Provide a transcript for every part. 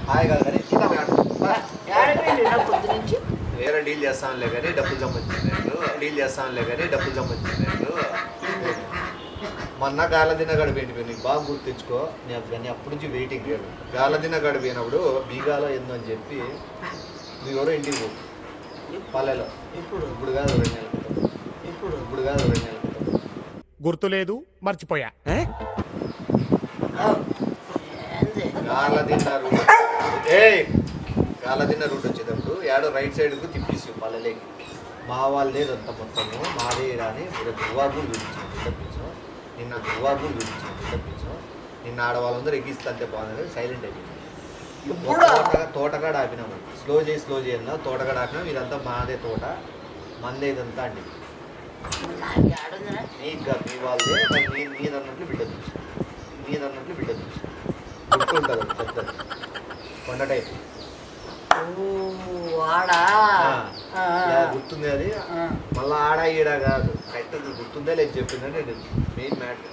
Hi కాదు కానీ వేరే డీల్ చేస్తానులే కానీ డబ్బులు సంబంధించినట్టు మొన్న గాలదిన గడిపోయింది నీకు బాగా గుర్తించుకో. నేను అప్పటి నుంచి వెయిటింగ్ లేదు. గాలదిన గడిపోయినప్పుడు బీగాలో ఏందో అని చెప్పి మీ ఎవరో ఇంటికి పో పల్లెలో. ఇప్పుడు కాదు 2 నెలల క్రితం. గుర్తులేదు, మర్చిపోయా. గాలదిన్న రూట్ వచ్చేటప్పుడు ఏడో రైట్ సైడ్కు తిప్పిస్తూ పల్లెలేకి మా వాళ్ళే అంత మొత్తము మాదే అని దుర్వాబులు చూపించాను. నిన్న ఆడవాళ్ళందరూ ఎక్కిస్తే అంతే బాగుంది. సైలెంట్ అయిపోయింది. తోటగాడ ఆపినాము. స్లో చేయి అన్నా తోటగాడ ఆపినాము. ఇదంతా మాదే తోట, మందే ఇదంతా అండి. నీకు మీ వాళ్ళే నీదన్నట్లు బిడ్డ చూసాను. గుర్తుంటుంది పెద్దది కొండ టైప్ గుర్తుంది అది. మళ్ళీ ఆడ ఈడ కాదు. కరెక్ట్ గుర్తుందే లేదు చెప్పిందంటే మెయిన్ మ్యాటర్.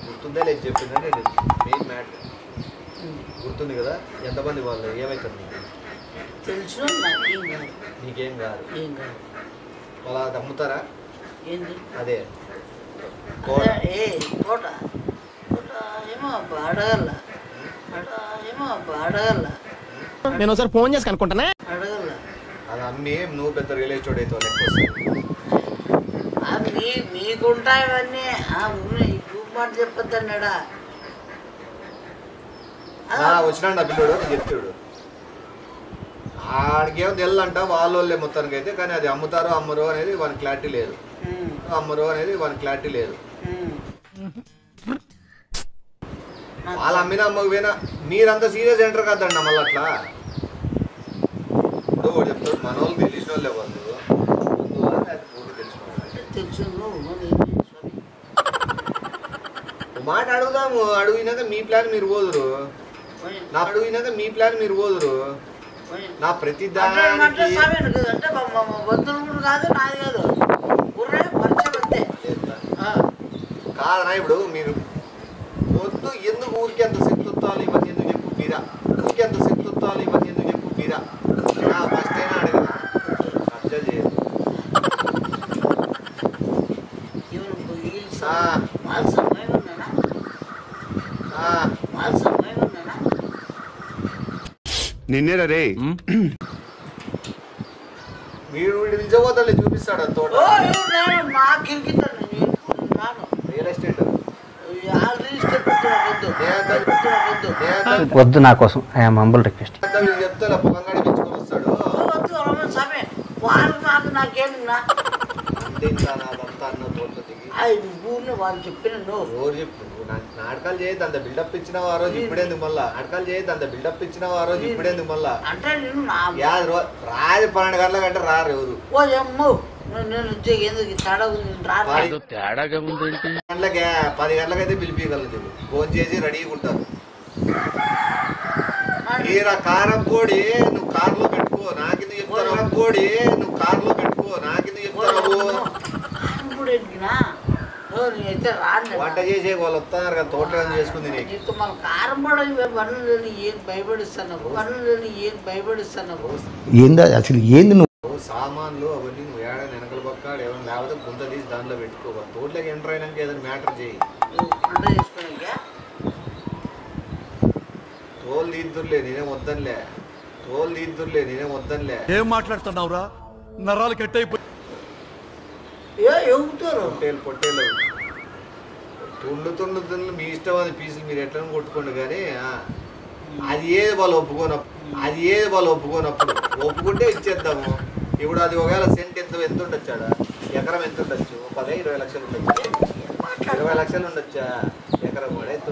గుర్తుంది కదా. ఎంతమంది వాళ్ళు ఏమవుతుంది తెలుసు. నీకేం కాదు. వాళ్ళ అది అమ్ముతారా? అదే నేను ఒకసారి ఫోన్ చేసి కనుక్కుంటానే. అది అమ్మి నువ్వు పెద్ద రియల్ ఎస్టేట్ అవుతావు లెక్క. మీకుంటాయవన్నీ మాట చెప్పొద్దన్నాడా వచ్చినాడు ఆ పిల్లడు చెప్తాడు. ఆడికేమో తెల్లంట వాళ్ళే మొత్తానికి అయితే. కానీ అది అమ్ముతారో అమ్మరో అనేది వానికి క్లారిటీ లేదు. వాళ్ళు అమ్మినా అమ్మకపోయినా మీరంతా సీరియస్ ఎంటర్ కాదండి. మళ్ళీ అట్లా ఇప్పుడు చెప్తాడు మన వాళ్ళు తెలిసిన వాళ్ళే వాళ్ళు మాట అడుగుదాము. అడిగినాక మీ ప్లాన్ మీరు పోదురు. నా ప్రతి దానికి కాదనా. ఇప్పుడు మీరు వద్దు ఎందుకు ఊరికి ఎంత శక్తిత్వాలు ఇవన్నీ ఎందుకు చెప్పు మీరా. ఫస్ట్ అయినా అడగదా అబ్జర్వ్ చేయదు. నిన్నేరా రే వీడు నిజపోతాడు చూపిస్తాడు ఆ తోట. రియల్ ఎస్టేట్ వద్దు నా కోసం. I'm humble request. చెప్తా పొలంగాడి పెంచుకొని వస్తాడు. వాళ్ళు చెప్పిన రోజు చెప్పు నాటకాలు చేయద్దు. అంత బిల్డప్ ఇచ్చినావు ఆ రోజు. ఇప్పుడేందుకు మళ్ళా అంటే రాజు 12 గంటల కంటే రారు ఎవరు. తేడాగా ఉందేంటి. 10 గంటలకైతే పిలిపియగలదు. ఫోన్ చేసి రెడీగా ఉంటారు. ఈరా కారం పొడి నువ్వు కార్లో పెట్టుకో నాకెందుకు చెప్తారు. వంట చేసే వాళ్ళు వస్తున్నారు కదా తోట చేసుకుంది. ఏందా అసలు ఏంది నువ్వు సామాన్లు అవన్నీ నువ్వు ఏడా వెనకల పక్కాడు ఏమైనా లేకపోతే గుంత తీసి దాంట్లో పెట్టుకో. తోటలోకి ఎంటర్ అయినాక ఏదైనా మ్యాటర్ చేయి. తోలు తీద్దురులే నేనేం వద్దనిలే. ఏం మాట్లాడుతున్నావురా? నరాలు కట్టయిపోయి పొట్టేలు తుండ్లు మీ ఇష్టం. అది పీసులు మీరు ఎట్లా కొట్టుకోండి. కానీ అది ఏది వాళ్ళు ఒప్పుకోనప్పుడు ఒప్పుకుంటే ఇచ్చేద్దాము. ఇప్పుడు అది ఒకవేళ సెంట్ ఎంత ఉండొచ్చాడా, ఎకరం ఎంత ఉండొచ్చు? 10-20 లక్షలు ఉండొచ్చు. 20 లక్షలు ఉండొచ్చా ఎకరం కూడా? ఎంత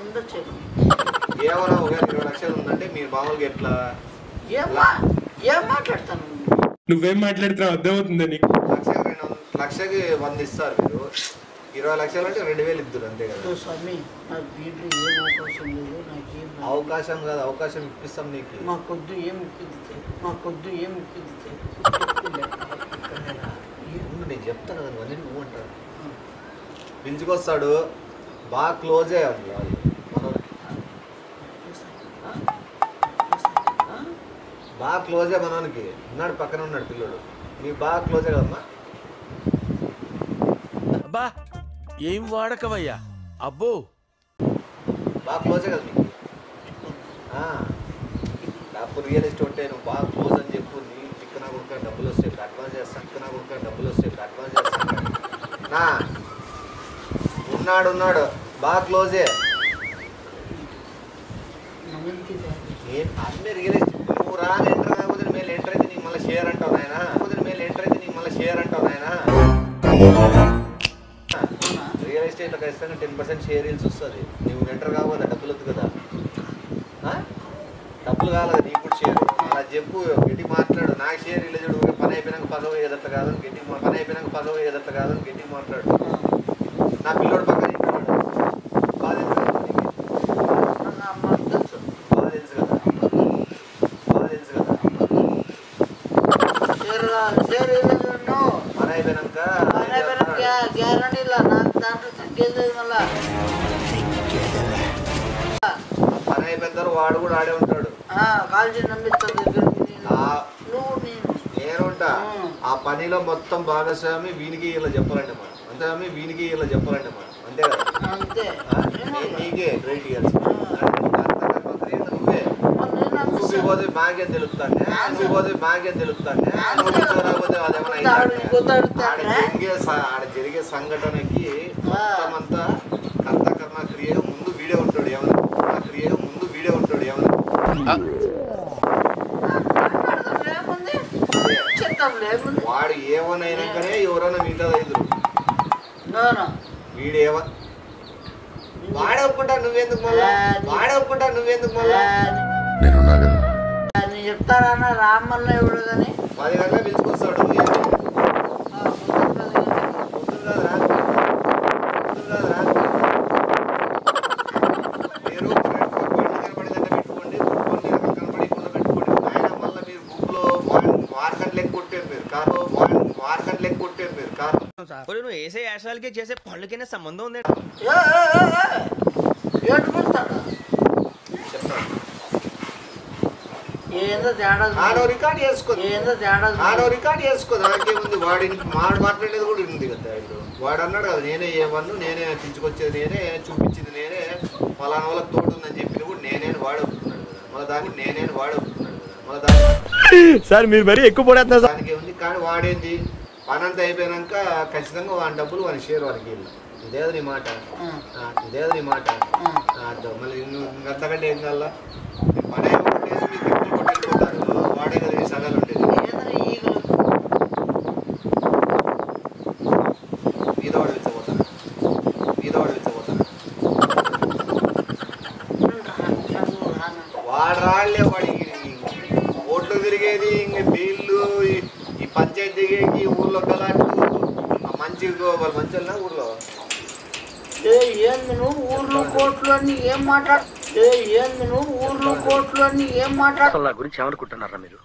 ఉండొచ్చు? ఏమన్నా ఒకవేళ 20 లక్షలు ఉందంటే మీరు మామూలుగా ఎట్లా ఏం మాట్లాడతాను? నువ్వేం మాట్లాడుతున్నావు అర్థమవుతుంది నీకు. లక్షకి 100 ఇస్తారు మీరు. 20 లక్షలు అంటే 2000 ఇద్దరు అంతే కదా. అవకాశం కాదు, అవకాశం ఇప్పిస్తాం నీకు. మాకొద్దు ఏం నేను చెప్తాను కదా. నువ్వు అంటారు పిలుచుకొస్తాడు. బాగా క్లోజే ఉంది వాళ్ళు బాగా క్లోజే మనోనికి ఉన్నాడు పక్కన ఉన్నాడు పిల్లడు నీకు బాగా క్లోజే కదమ్మా అబ్బా ఏం వాడకవయ్యా అబ్బో బాగా క్లోజే కదా నీకు అప్పుడు రియల్ ఎస్టేట్ నువ్వు బాగా క్లోజ్ అని చెప్పు నీ చిక్కన కొడుక డబ్బులు వస్తాయి అడ్వాన్స్ చేస్తాను చిక్కన కొడుక డబ్బులు వస్తాయి అడ్వాన్స్ చేస్తాను నా ఉన్నాడు బాగా క్లోజే అన్నీ రియల్ ఎస్టేట్ నువ్వు రాని ఎంటర్ కాకపోతే మేలు ఎంటర్ అయితే నీకు మళ్ళీ షేర్ అంటావు నాయన రియల్ ఎస్టేట్లో ఖచ్చితంగా 10% షేర్ ఇల్స్ వస్తుంది నువ్వు ఎంటర్ కావాలి డబ్బులు వద్దు కదా డబ్బులు కావాలి కదా నీకు షేర్ అలా చెప్పు గట్టికి మాట్లాడు నాకు షేర్ ఇలా చూడు పని అయిపోయినాక పదవ ఏదట్ట కాదని గట్టికి మాట్లాడు నా పిల్లోడు పక్కన బాగా తెలుసు కదా పని అయిపోయినాక గ్యారంటీ నాకు దాంట్లో తగ్గేది మళ్ళా పని అయిపోయిన తర్వాత వాడు కూడా ఆడే ఉంటాడు కాల్చి నమ్మిస్తాను నువ్వు నేనుంటా ఆ పనిలో మొత్తం భాగస్వామి వీనికి ఇలా చెప్పాలంటే మనం అంతేగామి వీనికి ఇలా చెప్పాలంటే మనం అంతే కదా అంతే నీకే రైట్ ఇవ్వాలి నువ్వే చూపిపోతే మాకేం తెలుస్తానే ఆడ జరిగే సంఘటనకి మొత్తం అంతా కర్మ క్రియగా ముందు వీడే ఉంటాడు ఏమన్నా వాడు ఏమనైనాకనే ఎవరైనా మిగతా ఐదురు వీడేమో వాడే ఒప్పుకుంటారు నువ్వెందుకు మళ్ళా నేనున్నా కదా నేను చెప్తానన్నా రామన్న ఎవడు కానీ 10 గంటలకు పిలుచుకొస్తాడు నువ్వు వేసే యాశాలకి చేసే పళ్ళకైనా సంబంధం ఉంది ఏందో తేడా రికార్డ్ చేసుకో దానికేముంది వాడి మాట్లాడేది కూడా ఉంది కదా ఇప్పుడు వాడు అన్నాడు కదా నేనే నేనే పిలుచుకొచ్చేది నేనే చూపించింది నేనే పలానా వాళ్ళకి తోడు ఉందని చెప్పింది కూడా నేనే వాడు ఒప్పుకున్నాడు కదా మళ్ళీ దానికి సార్ మీరు మరీ ఎక్కువ పడేస్తున్నారు దానికి ఉంది కానీ వాడేంది పనంతా అయిపోయాక ఖచ్చితంగా వాడి డబ్బులు వాడి షేర్ వాడికి వెళ్ళి ఇదేది నీ మాట మళ్ళీ ఇంకంతకంటే ఏం కావాలా పని అయిపోతే మీరు గిఫ్ట్లు కొట్టేళ్ళిపోతారు వాడే కదా ఈ సగాలు ఉండేది మీద వాడు వెళ్ళిపోతాను వాడు రాళ్లే వాడి ఓట్లు తిరిగేది ఇంక బిల్లు ఈ పంచాయతీ దిగేకి ఊర్లో గలాట్లు మంచి వాళ్ళ ఊర్లో ఏంది నువ్వు ఊర్లో కోట్లు అని ఏం మాట్లాడు నా గురించి ఏమనుకుంటున్నారా మీరు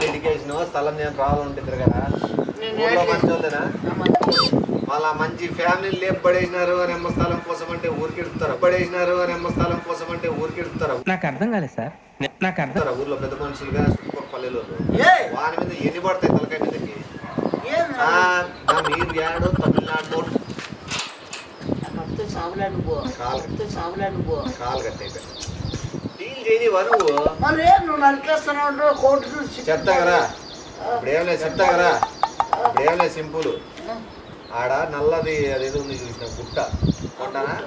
ఎడ్యుకేషన్ స్థలం నేను రావాలంటుంది కదా ఊర్లో మంచోళ్ళేనా వాళ్ళ మంచి ఫ్యామిలీ లేపడేసినారు అని ఎమ్మ స్థలం కోసం అంటే ఊరికెడుతారు నాకు అర్థం కాలేదు సార్ ఊర్లో పెద్ద మనుషులుగా పల్లెలు వాని మీద ఎన్ని పడతాయి తలకాయ మీదకి మీరు ఏడో తమిళనాడు కాలు కట్టే డీల్ చేయని నువ్వు నువ్వు నరికేస్తున్నావు కోర్టు చూసి చెప్తా కదా ఇప్పుడేం సింపుల్ ఆడ నల్లది అదేదో ఉంది చూసిన గుట్ట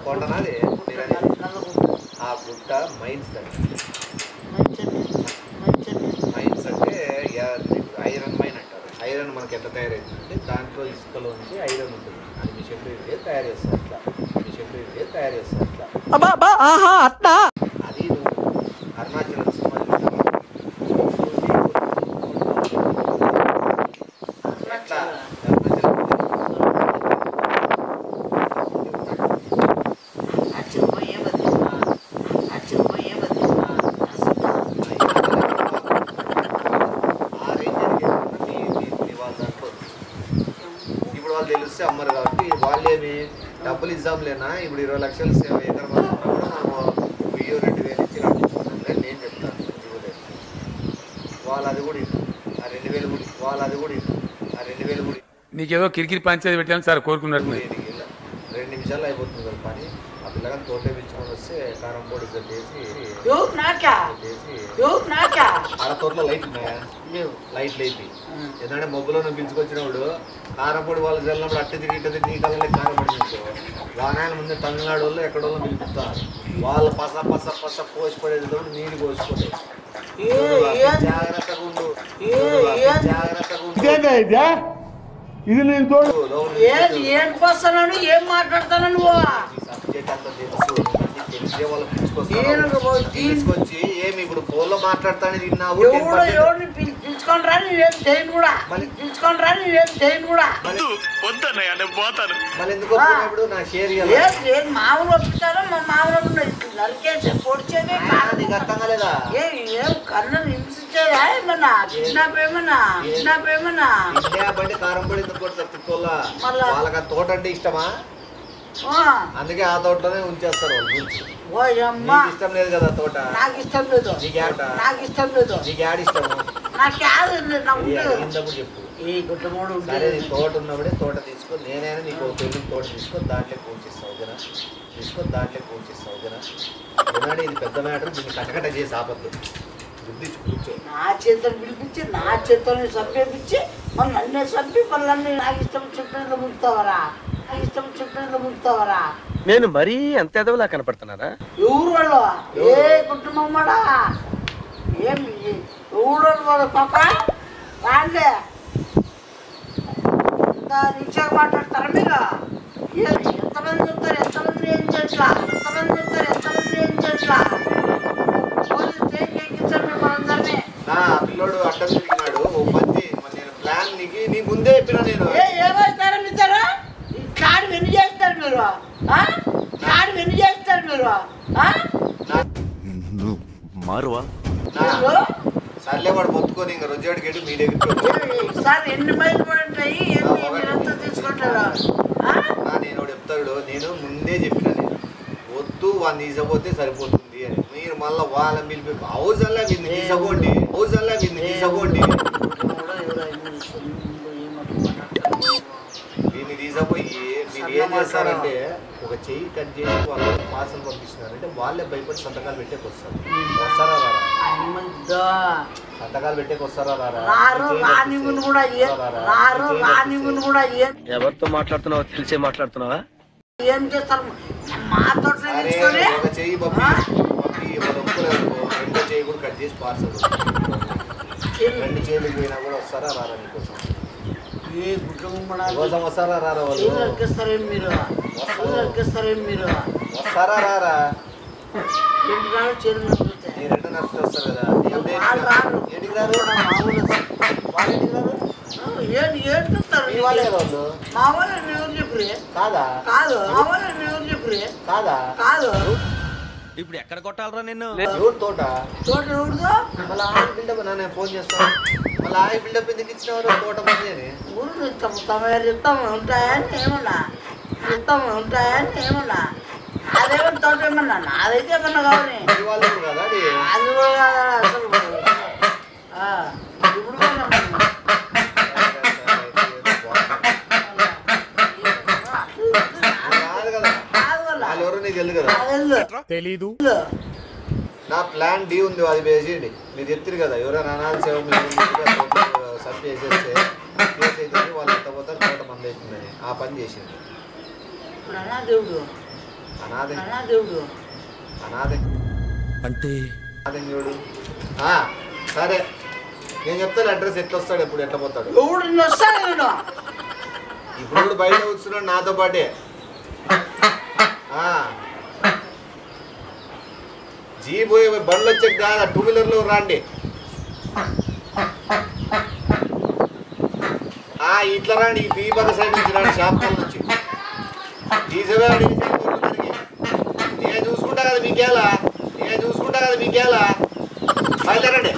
కొండనా అది ఆ గుట్ట మైన్స్ మైన్స్ అంటే ఐరన్ మైన్ అంటారు ఐరన్ మనకి ఎట్లా తయారవుతుందంటే దాంట్లో ఇసుకలో నుంచి ఐరన్ ఉంటుంది అది మిషన్లో తయారు చేస్తారు అట్లా అది నువ్వు అరుణాచలం సినిమా ఇప్పుడు వాళ్ళు తెలిస్తే అమ్మరు కాబట్టి వాళ్ళేమి డబ్బులు డబ్బులు ఇద్దాంలేనా, ఇప్పుడు 20 లక్షలు ఎకరం ఉన్నప్పుడు మనం 1000-2000 ఇచ్చి నడుచుకుంటాంలే నేను చెప్తాను. ఇవ్వలేదు వాళ్ళు, అది కూడా ఆ 2000 కూడా వాళ్ళు, అది కూడా ఆ 2000 కూడా నీకేదో కిరికిరి పంచాయతీ పెట్టాను సార్ కోరుకున్నట్టు. 2 నిమిషాలు అయిపోతుంది కదా పని. ఆ పిల్లగా తోట పిలుచుకొని వస్తే కారం పొడి చేసి ఆడ తోటలో లైట్ ఉన్నాయా? లైట్లు అయిపోయి ఎందుకంటే మొబ్బులో నువ్వు పిలుచుకొచ్చినప్పుడు కారం పొడి వాళ్ళు చల్లినప్పుడు అట్ట తిరిగి నీ కళ్ళకి కారం పొడి పిలుచు. వానాయన ముందే తమిళనాడు వాళ్ళు ఎక్కడో పిలుపుతారు. వాళ్ళు పస పోసి పడేది నీళ్ళు పోసిపోతాయి. జాగ్రత్తగా ఉండు, జాగ్రత్తగా ఉండు. ఇది నేను ఏం పోస్తున్నాను, ఏం మాట్లాడతాను నువ్వు? సబ్జెక్ట్ అంతా తెలుసు, తెలిసే వాళ్ళు తీసుకొచ్చి ఏమి ఇప్పుడు ఫోన్లో మాట్లాడతాను తిన్నావు. ఎవరిని పిలుచుకొని రా, నేనేం చేయను కూడా. పిలుచుకొని రా, నేనేం చేయను కూడా. మళ్ళీ ఎందుకు ఇప్పుడు నా షేర్ మామూలు ఒప్పుతాను, మా మామూలు నరికేసి పొడిచేది నీకు అర్థం కాలేదా? ఏం కన్ను హింసించేదా? ఏమన్నా కిడ్నాప్ ఏమన్నా బండి కారం పొడి ఎందుకు కొడతారు తిప్పల్లా? వాళ్ళకి ఆ తోట అంటే ఇష్టమా? అందుకే ఆ తోటలోనే ఉంచేస్తారు వాళ్ళు. ఇష్టం లేదు కదా తోట? నాకు ఇష్టం లేదు. నాకు ఇష్టం లేదు. నీకు యాడ్ ఇష్టము? నాకు చెప్పు. ఈ గుట్టమూడు సరే నీ తోట ఉన్నప్పుడే తోట తీసుకో. నేనైనా నీకు పెళ్లి తోట తీసుకో, దాంట్లో కూర్చిస్తావు జనా. దాంట్లో కూర్చిస్తావు జనా. ఎందుకంటే ఇది పెద్ద మ్యాటర్. దీన్ని కట్టకట్ట చేసి ఆపద్దు. బుద్ధి కూర్చో. నా చేతులు పిలిపించి నా చేతుల్ని సభ్యపించి మళ్ళీ నన్నే సభ్యి మళ్ళీ నాకు ఇష్టం చుట్టూ ముంచుతావరా. నేను మరీ అంత ఎదవలా కనపడుతున్నారా? ఎవరు వాళ్ళు? ఏ కుటుంబం వాడా? ఏమి ఎవరు వాళ్ళు? పాప రాండే ఇంత రిక్షాగా మాట్లాడతారా మీరు? ఎంతమంది చెప్తారు? ఎంతమంది ఏం చేట్లా? పిల్లోడు అడ్డం తిరిగినాడు. ఓ మంది నేను ప్లాన్ నీ ముందే చెప్పినా. నేను ఏమైతారా మీతారా? కాడు వెన్ను చేస్తారు మీరు. మారువా సర్లే వాడు మొత్తుకొని ఇంకా రోజాడు గేటు మీ దగ్గరికి సార్ ఎన్ని మైలు పడుంటాయి? మీరంతా తీసుకుంటారా? నేను చెప్తాడు. నేను ముందే చెప్పిన, నేను వద్దు వాడిని తీసపోతే సరిపోతుంది అని. మీరు మళ్ళీ వాళ్ళని పిలిపి హౌస్ అల్లా వీడిని తీసపోండి. దీన్ని తీసపోయి మీరు ఏం చేస్తారంటే ఒక చెయ్యి కట్ చేసి వాళ్ళు పార్సల్ పంపిస్తున్నారంటే వాళ్ళే భయపడి సంతకాలు పెట్టేకొస్తారు. వస్తారా రారా? సంతకాలు పెట్టేకొస్తారా రారా? ఎవరితో మాట్లాడుతున్నావో తెలిసే మాట్లాడుతున్నావా? ఏం చేస్తారు? మాతో ఒక చెయ్యి పంపి రెండో చెయ్యి కూడా కట్ చేసి పార్సల్ 2 చేతులు పోయినా కూడా వస్తారా రారా? నీకోసం ఏ కుటుంబం కోసం వస్తారా రారా? వాళ్ళు నరికేస్తారేం మీరు? వస్తారా రారా? చెల్లు నీ 2 నర్సులు వస్తారు కదా. ఏంటికి రారు? ఏంటున్నారు? వాళ్ళే కదా వాళ్ళు. మా వాళ్ళని ఎవరు చెప్పు? కాదా? కాదు. మా వాళ్ళని ఎవరు చెప్పు? కాదా? కాదు. ఇప్పుడు ఎక్కడ కొట్టాలరా నిన్ను? ఎవరు తోట? ఎవరిదో? మళ్ళీ ఆయిల్ బిల్డప్ నేను ఫోన్ చేస్తాను. మళ్ళీ ఆయిల్ బిల్డప్ ఎందుకు ఇచ్చినవారు? తోట మంది అని ఊరు ఇస్తాము ఉంటాయని ఏమన్నా అదేమన్నా తోట ఏమన్నా నాదైతే ఏమన్నా కావాలి. వాళ్ళు కదా అది అది కూడా అసలు ఇప్పుడు కాదు కదా. వాళ్ళు ఎవరు నీకు తెలియదు కదా? తెలీదు. నా ప్లాన్ డి ఉంది, అది వేసేయండి. మీరు చెప్తారు కదా ఎవరైనా అనాథ సేవ సబ్ చేసేస్తే కేసు అవుతుంది, వాళ్ళు ఎంత పోతారు తోట మంది అవుతుందని. ఆ పని చేసింది. అనాథ అంటే చూడు. సరే నేను చెప్తాను అడ్రస్ ఎట్లా వస్తాడు, ఎప్పుడు ఎట్లా పోతాడు. ఇప్పుడు కూడా బయట వస్తున్నాడు నాతో పాటే. జీప్ బండ్లు వచ్చే కాదు, 2 వీలర్లో రాండి. ఇట్లా రాండి, ఈ పీపద సైడ్ నుంచి రాండి, షాప్ నుంచి. ఈజీగా నేను చూసుకుంటా కదా మీకేలా, బయలుదేరండి.